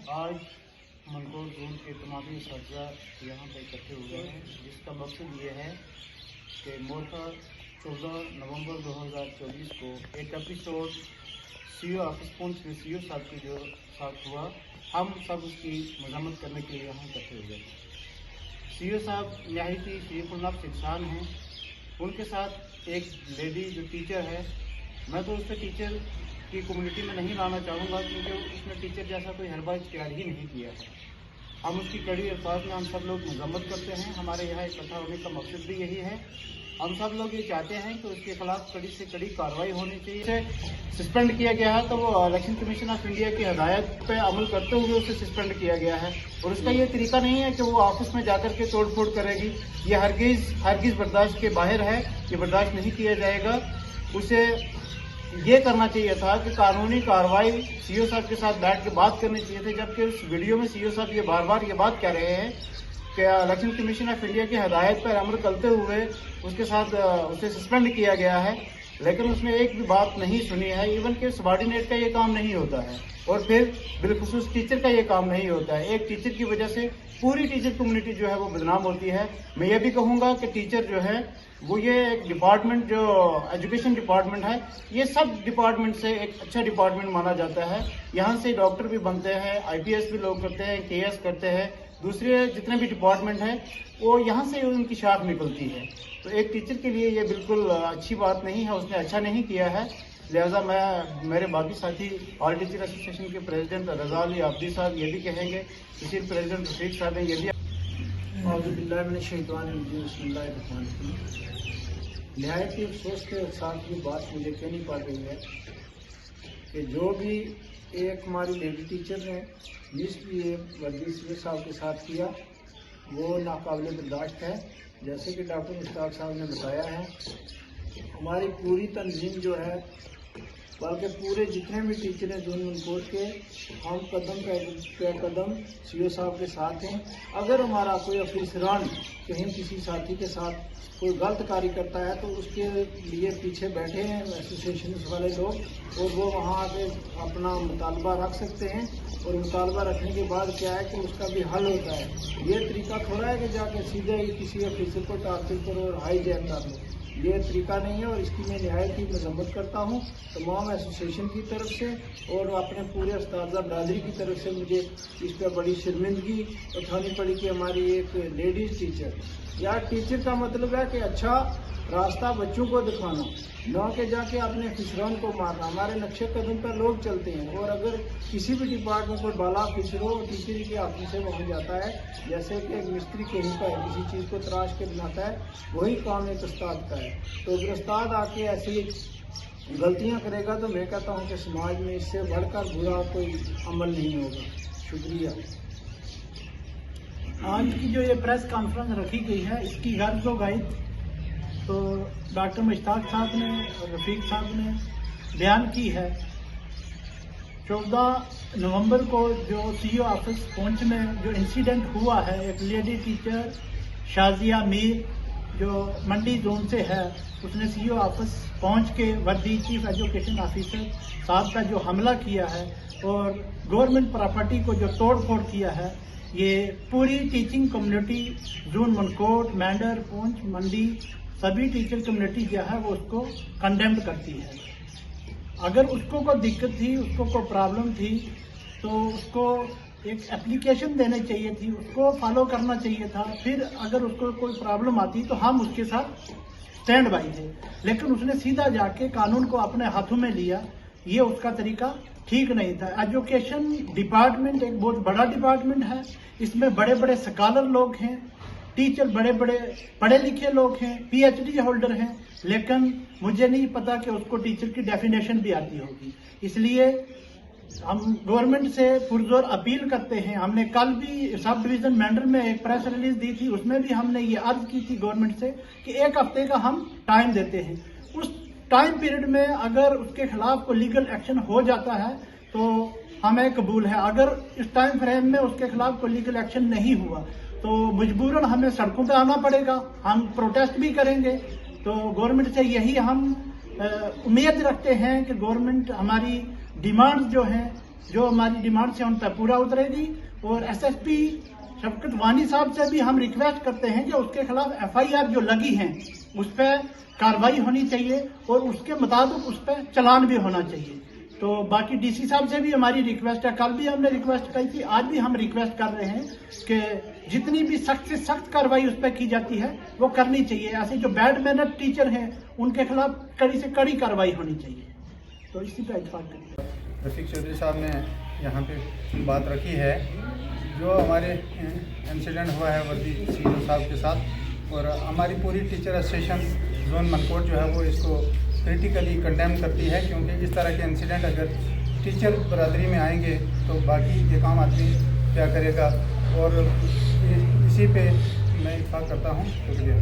आज मनकोट जोन के तमामी असातिज़ा यहाँ पर इकट्ठे हुए हैं, जिसका मकसद ये है कि मोटा 14 नवंबर 2024 को एक एपिसोड सीओ ऑफिस पुंछ में सीओ साहब के जो साथ हुआ, हम सब उसकी मजम्मत करने के लिए यहाँ इकट्ठे हुए। सीओ साहब नहायती शरीफुल नफ्स इंसान हैं। उनके साथ एक लेडी जो टीचर है, मैं तो उससे टीचर की कम्युनिटी में नहीं लाना चाहूँगा, क्योंकि उसने टीचर जैसा कोई हरबा इख्तियार ही नहीं किया है। हम उसकी कड़ी अल्फाज में हम सब लोग मजम्मत करते हैं। हमारे यहाँ इकट्ठा होने का मकसद भी यही है। हम सब लोग ये चाहते हैं कि उसके खिलाफ कड़ी से कड़ी कार्रवाई होनी चाहिए। सस्पेंड किया गया है तो वो इलेक्शन कमीशन ऑफ इंडिया की हदायत पे अमल करते हुए उसे सस्पेंड किया गया है, और उसका ये तरीका नहीं है कि वो ऑफिस में जाकर के तोड़ फोड़ करेगी। ये हरगिज़ बर्दाश्त के बाहर है, ये बर्दाश्त नहीं किया जाएगा। उसे ये करना चाहिए था कि कानूनी कार्रवाई सीओ साहब के साथ बैठ के बात करनी चाहिए थी, जबकि उस वीडियो में सीओ साहब ये बार बार ये बात कह रहे हैं कि इलेक्शन कमीशन ऑफ इंडिया की हदायत पर अमल करते हुए उसके साथ उसे सस्पेंड किया गया है, लेकिन उसने एक भी बात नहीं सुनी है। इवन कि सबॉर्डिनेट का ये काम नहीं होता है, और फिर बिलखुसूस टीचर का ये काम नहीं होता है। एक टीचर की वजह से पूरी टीचर कम्युनिटी जो है वो बदनाम होती है। मैं ये भी कहूँगा कि टीचर जो है वो ये एक डिपार्टमेंट जो एजुकेशन डिपार्टमेंट है, ये सब डिपार्टमेंट से एक अच्छा डिपार्टमेंट माना जाता है। यहाँ से डॉक्टर भी बनते हैं, IPS भी लोग करते हैं, KS करते हैं, दूसरे जितने भी डिपार्टमेंट हैं वो यहाँ से उनकी शाख निकलती है। तो एक टीचर के लिए ये बिल्कुल अच्छी बात नहीं है, उसने अच्छा नहीं किया है। लिहाजा मैं मेरे बाकी साथी ऑल टीचर एसोसिएशन के प्रेसिडेंट रजा अली आबदी साहब ये भी कहेंगे, इसी प्रेसिडेंट रफीक साहब हैं, ये भी नहायत ही अफसोस के साथ ये बात मुझे कहनी पड़ रही है कि जो भी एक हमारी लेडी टीचर ने मिसबिहेव वर्दी सीओ साहब के साथ किया वो नाकाबिले बर्दाश्त है। जैसे कि डॉक्टर मुश्ताक साहब ने बताया है, हमारी पूरी तंजीम जो है, बल्कि पूरे जितने भी टीचर हैं जोन मनकोट के, हम कदम पे कदम सीओ साहब के साथ हैं। अगर हमारा कोई अफसरान कहीं किसी साथी के साथ कोई गलत कार्य करता है तो उसके लिए पीछे बैठे हैं एसोसिएशन वाले लोग, और वो वहाँ आके अपना मुतालबा रख सकते हैं, और मुतालबा रखने के बाद क्या है कि उसका भी हल होता है। ये तरीका थोड़ा है कि जाके सीधे ही किसी ऑफिसर को टारगेट करो और हाई जैक कर लो, ये तरीका नहीं है। और इसकी मैं नहायत ही मजम्मत करता हूँ तमाम एसोसिएशन की तरफ से, और अपने पूरे उस्ताद बरादरी की तरफ से मुझे इस पर बड़ी शर्मिंदगी उठानी पड़ी कि हमारी एक लेडीज़ टीचर, यार टीचर का मतलब है कि अच्छा रास्ता बच्चों को दिखाना, न कि जाके अपने अफसरान को मारना। हमारे नक्शे कदम पर लोग चलते हैं, और अगर किसी भी डिपार्टमेंट को बाला अफसर हो, टीचर के हाथों से वहाँ जाता है, जैसे कि एक मिस्त्री कहीं पर किसी चीज़ को तराश के बनाता है, वही काम एक उस्ताद का है। तो अगर उस्ताद आके ऐसी गलतियाँ करेगा तो मैं कहता हूँ कि समाज में इससे बढ़कर बुरा कोई अमल नहीं होगा। शुक्रिया। आज की जो ये प्रेस कॉन्फ्रेंस रखी गई है, इसकी गर्ज व गाइड तो डॉक्टर मुश्ताक साहब ने और रफीक साहब ने बयान की है। 14 नवंबर को जो सीओ ऑफिस पुंछ में जो इंसिडेंट हुआ है, एक लेडी टीचर शाजिया मीर जो मंडी जोन से है, उसने सीओ ऑफिस पहुंच के वर्दी चीफ एजुकेशन ऑफिसर साहब का जो हमला किया है और गवर्नमेंट प्रॉपर्टी को जो तोड़ फोड़ किया है, ये पूरी teaching community zone Mankote, Mendhar, Poonch, Mandi सभी टीचर कम्युनिटी जो है वो उसको कंडेम्ड करती है। अगर उसको कोई दिक्कत थी, उसको कोई प्रॉब्लम थी, तो उसको एक एप्लीकेशन देनी चाहिए थी, उसको फॉलो करना चाहिए था। फिर अगर उसको कोई प्रॉब्लम आती तो हम उसके साथ स्टैंड बाई थे, लेकिन उसने सीधा जाके कानून को अपने हाथों में लिया। ये उसका तरीका ठीक नहीं था। एजुकेशन डिपार्टमेंट एक बहुत बड़ा डिपार्टमेंट है, इसमें बड़े बड़े स्कॉलर लोग हैं, टीचर बड़े बड़े पढ़े लिखे लोग हैं, PhD होल्डर हैं, लेकिन मुझे नहीं पता कि उसको टीचर की डेफिनेशन भी आती होगी। इसलिए हम गवर्नमेंट से पुरजोर अपील करते हैं। हमने कल भी सब डिवीजन मैंडर में एक प्रेस रिलीज दी थी, उसमें भी हमने ये अर्ज की थी गवर्नमेंट से कि 1 हफ्ते का हम टाइम देते हैं। उस टाइम पीरियड में अगर उसके खिलाफ कोई लीगल एक्शन हो जाता है तो हमें कबूल है। अगर इस टाइम फ्रेम में उसके खिलाफ कोई लीगल एक्शन नहीं हुआ तो मजबूरन हमें सड़कों पर आना पड़ेगा, हम प्रोटेस्ट भी करेंगे। तो गवर्नमेंट से यही हम उम्मीद रखते हैं कि गवर्नमेंट हमारी डिमांड्स जो हैं जो हमारी डिमांड्स हैं उन पर पूरा उतरेगी। और एसएसपी शफकत वानी साहब से भी हम रिक्वेस्ट करते हैं कि उसके खिलाफ एफआईआर जो लगी हैं उस पर कार्रवाई होनी चाहिए और उसके मुताबिक उस पर चालान भी होना चाहिए। तो बाकी डीसी साहब से भी हमारी रिक्वेस्ट है, कल भी हमने रिक्वेस्ट की थी, आज भी हम रिक्वेस्ट कर रहे हैं कि जितनी भी सख्त से सख्त कार्रवाई उस पर की जाती है वो करनी चाहिए। ऐसे जो बैड मैनर टीचर हैं उनके खिलाफ कड़ी से कड़ी कार्रवाई होनी चाहिए। तो इसी पर इत्तेफाक करिए। रफीक चौधरी साहब ने यहाँ पे बात रखी है जो हमारे इंसिडेंट हुआ है वर्दी सीओ साहब के साथ, और हमारी पूरी टीचर एसोसिएशन जोन मनकोट जो है वो इसको क्रिटिकली कंडेम करती है, क्योंकि इस तरह के इंसिडेंट अगर टीचर बरादरी में आएंगे तो बाकी ये काम आदमी क्या करेगा। और इसी पे मैं इत्तेफाक करता हूँ। शुक्रिया।